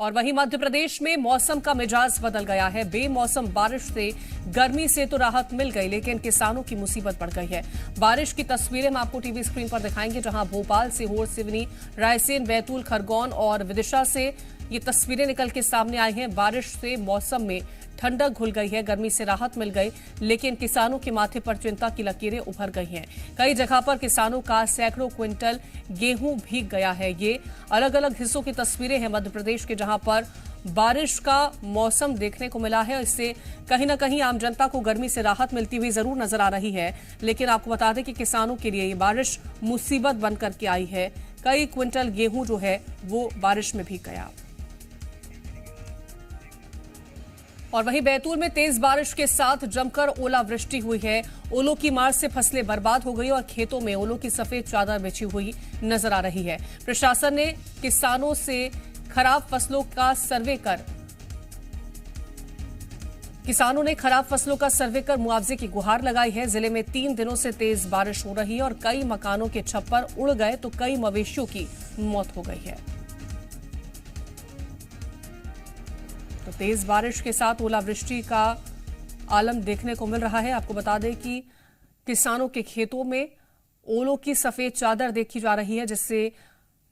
और वहीं मध्य प्रदेश में मौसम का मिजाज बदल गया है। बेमौसम बारिश से गर्मी से तो राहत मिल गई, लेकिन किसानों की मुसीबत बढ़ गई है। बारिश की तस्वीरें हम आपको टीवी स्क्रीन पर दिखाएंगे, जहां भोपाल, सीहोर, सिवनी, रायसेन, बैतूल, खरगोन और विदिशा से ये तस्वीरें निकल के सामने आई हैं। बारिश से मौसम में ठंडक घुल गई है, गर्मी से राहत मिल गई, लेकिन किसानों के माथे पर चिंता की लकीरें उभर गई हैं। कई जगह पर किसानों का सैकड़ों क्विंटल गेहूं भीग गया है। ये अलग अलग हिस्सों की तस्वीरें हैं मध्य प्रदेश के, जहां पर बारिश का मौसम देखने को मिला है। इससे कहीं ना कहीं आम जनता को गर्मी से राहत मिलती हुई जरूर नजर आ रही है, लेकिन आपको बता दें कि किसानों के लिए ये बारिश मुसीबत बनकर के आई है। कई क्विंटल गेहूं जो है वो बारिश में भीग गया। और वहीं बैतूल में तेज बारिश के साथ जमकर ओलावृष्टि हुई है। ओलों की मार से फसलें बर्बाद हो गई और खेतों में ओलों की सफेद चादर बिछी हुई नजर आ रही है। प्रशासन ने किसानों से खराब फसलों का सर्वे कर मुआवजे की गुहार लगाई है। जिले में 3 दिनों से तेज बारिश हो रही है और कई मकानों के छप्पर उड़ गए तो कई मवेशियों की मौत हो गई है। तो तेज बारिश के साथ ओलावृष्टि का आलम देखने को मिल रहा है। आपको बता दें कि किसानों के खेतों में ओलों की सफेद चादर देखी जा रही है, जिससे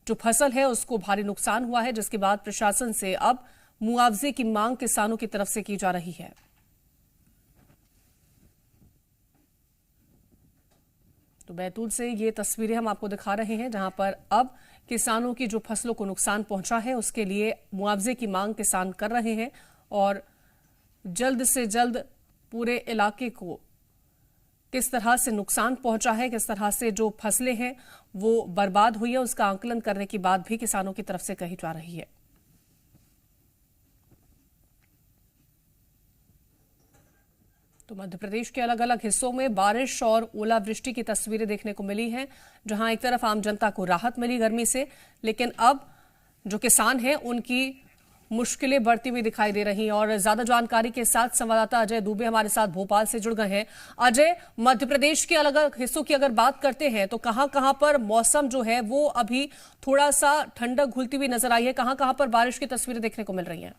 जो फसल है उसको भारी नुकसान हुआ है, जिसके बाद प्रशासन से अब मुआवजे की मांग किसानों की तरफ से की जा रही है। तो बैतूल से ये तस्वीरें हम आपको दिखा रहे हैं, जहां पर अब किसानों की जो फसलों को नुकसान पहुंचा है उसके लिए मुआवजे की मांग किसान कर रहे हैं और जल्द से जल्द पूरे इलाके को किस तरह से नुकसान पहुंचा है, किस तरह से जो फसलें हैं वो बर्बाद हुई है, उसका आंकलन करने की बात भी किसानों की तरफ से कही जा रही है। तो मध्य प्रदेश के अलग अलग हिस्सों में बारिश और ओलावृष्टि की तस्वीरें देखने को मिली हैं, जहां एक तरफ आम जनता को राहत मिली गर्मी से, लेकिन अब जो किसान हैं उनकी मुश्किलें बढ़ती हुई दिखाई दे रही हैं। और ज्यादा जानकारी के साथ संवाददाता अजय दुबे हमारे साथ भोपाल से जुड़ गए हैं। अजय, मध्य प्रदेश के अलग अलग हिस्सों की अगर बात करते हैं तो कहां कहां पर मौसम जो है वो अभी थोड़ा सा ठंडक घुलती हुई नजर आई है, कहां कहां पर बारिश की तस्वीरें देखने को मिल रही हैं?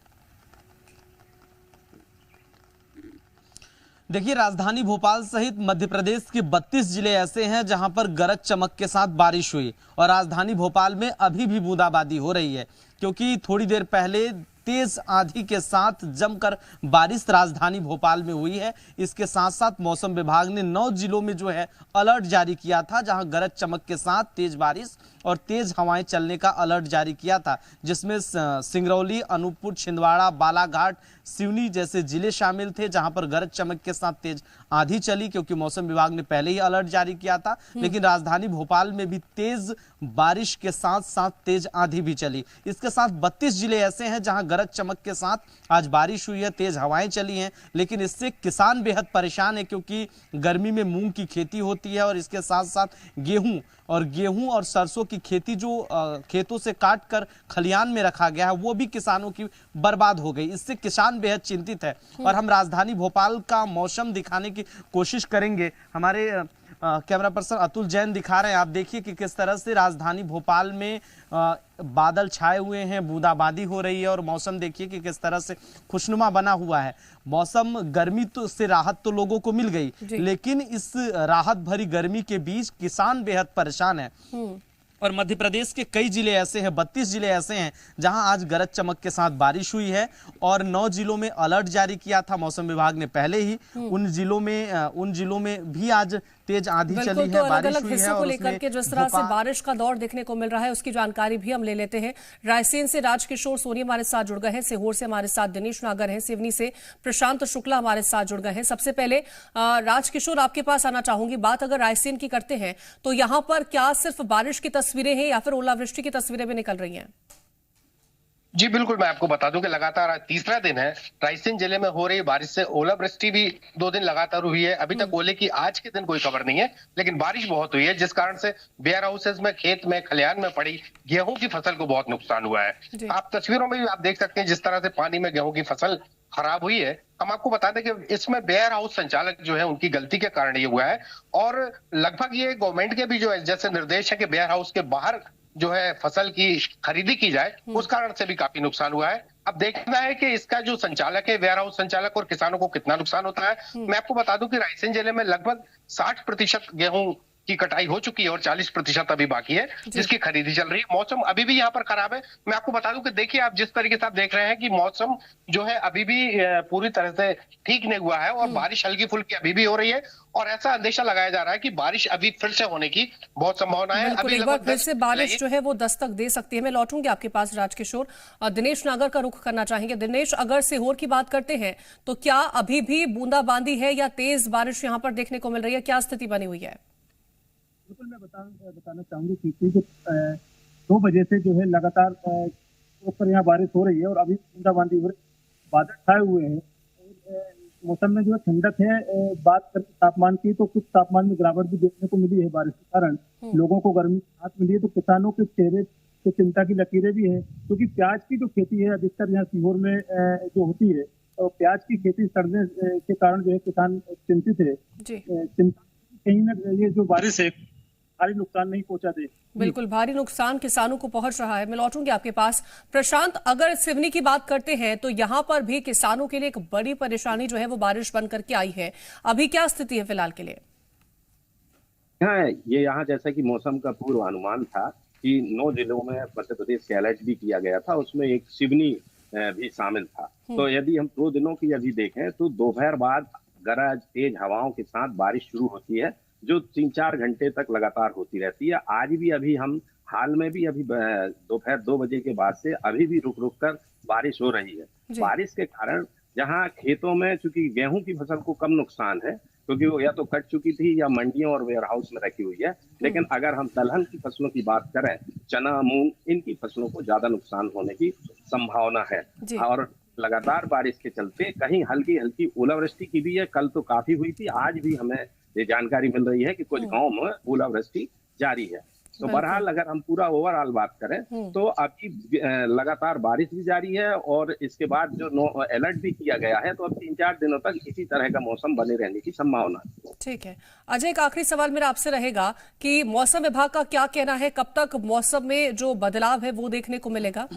देखिए, राजधानी भोपाल सहित मध्य प्रदेश के 32 जिले ऐसे हैं जहां पर गरज चमक के साथ बारिश हुई और राजधानी भोपाल में अभी भी बूंदाबांदी हो रही है, क्योंकि थोड़ी देर पहले तेज आंधी के साथ जमकर बारिश राजधानी भोपाल में हुई है। इसके साथ साथ मौसम विभाग ने 9 जिलों में जो है अलर्ट जारी किया था, जहां गरज चमक के साथ तेज बारिश और तेज हवाएं चलने का अलर्ट जारी किया था, जिसमें सिंगरौली, अनूपपुर, छिंदवाड़ा, बालाघाट, सिवनी जैसे जिले शामिल थे, जहां पर गरज चमक के साथ तेज आंधी चली, क्योंकि मौसम विभाग ने पहले ही अलर्ट जारी किया था। लेकिन राजधानी भोपाल में भी तेज बारिश के साथ साथ तेज आंधी भी चली। इसके साथ 32 जिले ऐसे हैं जहां गरज चमक के साथ आज बारिश हुई है, तेज हवाएं चली हैं, लेकिन इससे किसान बेहद परेशान है, क्योंकि गर्मी में मूंग की खेती होती है और इसके साथ साथ गेहूं और सरसों की खेती जो खेतों से काट कर खलियान में रखा गया है वो भी किसानों की बर्बाद हो गई। इससे किसान बेहद चिंतित है और हम राजधानी भोपाल का मौसम दिखाने की कोशिश करेंगे। हमारे कैमरा पर्सन अतुल जैन दिखा रहे हैं, आप देखिए कि किस तरह से राजधानी भोपाल में बादल छाए हुए हैं, बूंदाबांदी हो रही है और मौसम देखिए कि किस तरह से खुशनुमा बना हुआ है। मौसम गर्मी तो से राहत तो लोगों को मिल गई, लेकिन इस राहत भरी गर्मी के बीच किसान बेहद परेशान है। और मध्य प्रदेश के कई जिले ऐसे हैं, 32 जिले ऐसे हैं जहां आज गरज चमक के साथ बारिश हुई है और 9 जिलों में अलर्ट जारी किया था मौसम विभाग ने पहले ही। उन जिलों में भी आज तेज आंधी चली है, तो अलग अलग हिस्सों को लेकर के जिस तरह से बारिश का दौर देखने को मिल रहा है उसकी जानकारी भी हम ले लेते हैं। रायसेन से राजकिशोर सोनी हमारे साथ जुड़ गए हैं, सीहोर से हमारे साथ दिनेश नागर हैं, सिवनी से प्रशांत शुक्ला हमारे साथ जुड़ गए हैं। सबसे पहले राजकिशोर, आपके पास आना चाहूंगी। बात अगर रायसेन की करते हैं तो यहां पर क्या सिर्फ बारिश की तस्वीरें हैं या फिर ओलावृष्टि की तस्वीरें भी निकल रही हैं? जी बिल्कुल, मैं आपको बता दूं कि लगातार आज तीसरा दिन है रायसेन जिले में हो रही बारिश से ओलावृष्टि भी 2 दिन लगातार हुई है। अभी तक ओले की आज के दिन कोई खबर नहीं है, लेकिन बारिश बहुत हुई है, जिस कारण से वेयर हाउसेज में, खेत में, खलिहान में पड़ी गेहूं की फसल को बहुत नुकसान हुआ है। आप तस्वीरों में भी आप देख सकते हैं जिस तरह से पानी में गेहूं की फसल खराब हुई है। हम आपको बता दें कि इसमें वेयर हाउस संचालक जो है उनकी गलती के कारण ये हुआ है और लगभग ये गवर्नमेंट के भी जो है जैसे निर्देश है कि वेयर हाउस के बाहर जो है फसल की खरीदी की जाए, उस कारण से भी काफी नुकसान हुआ है। अब देखना है कि इसका जो संचालक है, वेयर हाउस संचालक, और किसानों को कितना नुकसान होता है। मैं आपको बता दूं कि रायसेन जिले में लगभग 60% गेहूं की कटाई हो चुकी है और 40% अभी बाकी है, जिसकी खरीदी चल रही है। मौसम अभी भी यहाँ पर खराब है। मैं आपको बता दूं कि देखिए, आप जिस तरीके से आप देख रहे हैं कि मौसम जो है अभी भी पूरी तरह से ठीक नहीं हुआ है और बारिश हल्की फुल्की अभी भी हो रही है, और ऐसा अंदेशा लगाया जा रहा है कि बारिश अभी फिर से होने की बहुत संभावना है। बिल्कुल, अभी एक बार लगभग फिर 10 से बारिश जो है वो दस्तक दे सकती है। मैं लौटूंगी आपके पास राजकिशोर। दिनेश नागर का रुख करना चाहेंगे। दिनेश, अगर सीहोर की बात करते हैं तो क्या अभी भी बूंदाबांदी है या तेज बारिश यहाँ पर देखने को मिल रही है? क्या स्थिति बनी हुई है? बिल्कुल, मैं बताना चाहूंगी कि 2 बजे से जो है लगातार ऊपर यहाँ बारिश हो रही है और अभी बूंदाबांदी हो रही है, बादल छाए हुए हैं और मौसम में जो है ठंडक है। बात करें तापमान की तो कुछ तापमान में गिरावट भी देखने को मिली है बारिश के कारण। लोगों को गर्मी से राहत मिली है, तो किसानों के चेहरे पे चिंता की लकीरें भी हैं, क्योंकि प्याज की जो खेती है अधिकतर यहाँ सीहोर में जो होती है, और प्याज की खेती सड़ने के कारण जो है किसान चिंतित है। चिंता कहीं ना ये जो बारिश है भारी नुकसान नहीं पहुंचा दे। बिल्कुल, भारी नुकसान किसानों को पहुंच रहा है। मैं लौटूंगी आपके पास। प्रशांत, अगर सिवनी की बात करते हैं तो यहां पर भी किसानों के लिए एक बड़ी परेशानी जो है वो बारिश बन करके आई है। अभी क्या स्थिति है फिलहाल के लिए? हाँ, ये यहाँ जैसा कि मौसम का पूर्वानुमान था कि 9 जिलों में मध्य प्रदेश के अलर्ट भी किया गया था, उसमें एक सिवनी भी शामिल था। तो यदि हम 2 दिनों की यदि देखें तो दोपहर बाद गरज तेज हवाओं के साथ बारिश शुरू होती है, जो 3-4 घंटे तक लगातार होती रहती है। आज भी अभी हम हाल में भी अभी दोपहर 2 बजे के बाद से अभी भी रुक रुक कर बारिश हो रही है। बारिश के कारण जहां खेतों में चूंकि गेहूं की फसल को कम नुकसान है, क्योंकि वो या तो कट चुकी थी या मंडियों और वेयर हाउस में रखी हुई है, लेकिन अगर हम दलहन की फसलों की बात करें, चना, मूंग, इनकी फसलों को ज्यादा नुकसान होने की संभावना है। और लगातार बारिश के चलते कहीं हल्की हल्की ओलावृष्टि की भी है। कल तो काफी हुई थी, आज भी हमें ये जानकारी मिल रही है कि कुछ गांव में ओलावृष्टि जारी है। तो बहरहाल अगर हम पूरा ओवरऑल बात करें तो अभी लगातार बारिश भी जारी है और इसके बाद जो अलर्ट भी किया गया है, तो अब 3-4 दिनों तक इसी तरह का मौसम बने रहने की संभावना है। ठीक है अजय, एक आखिरी सवाल मेरा आपसे रहेगा कि मौसम विभाग का क्या कहना है, कब तक मौसम में जो बदलाव है वो देखने को मिलेगा?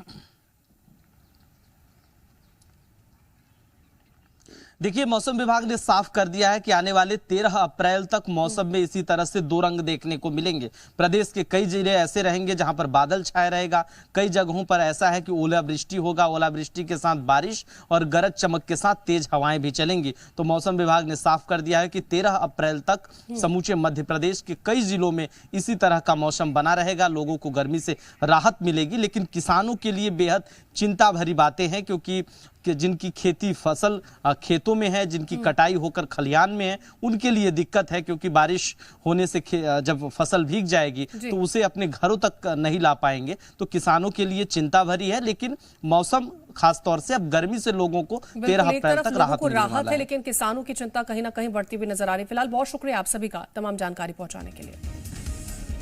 देखिए, मौसम विभाग ने साफ कर दिया है कि आने वाले 13 अप्रैल तक मौसम में इसी तरह से 2 रंग देखने को मिलेंगे। प्रदेश के कई जिले ऐसे रहेंगे जहां पर बादल छाए रहेगा, कई जगहों पर ऐसा है कि ओलावृष्टि होगा, ओलावृष्टि के साथ बारिश और गरज चमक के साथ तेज हवाएं भी चलेंगी। तो मौसम विभाग ने साफ कर दिया है कि 13 अप्रैल तक समूचे मध्य प्रदेश के कई जिलों में इसी तरह का मौसम बना रहेगा। लोगों को गर्मी से राहत मिलेगी, लेकिन किसानों के लिए बेहद चिंता भरी बातें हैं, क्योंकि जिनकी खेती फसल खेतों में है, जिनकी कटाई होकर खलिहान में है, उनके लिए दिक्कत है, क्योंकि बारिश होने से जब फसल भीग जाएगी तो उसे अपने घरों तक नहीं ला पाएंगे। तो किसानों के लिए चिंता भरी है, लेकिन मौसम खासतौर से अब गर्मी से लोगों को 13 अप्रैल तक राहत है, लेकिन किसानों की चिंता कहीं ना कहीं बढ़ती हुई नजर आ रही है। फिलहाल बहुत शुक्रिया आप सभी का तमाम जानकारी पहुंचाने के लिए।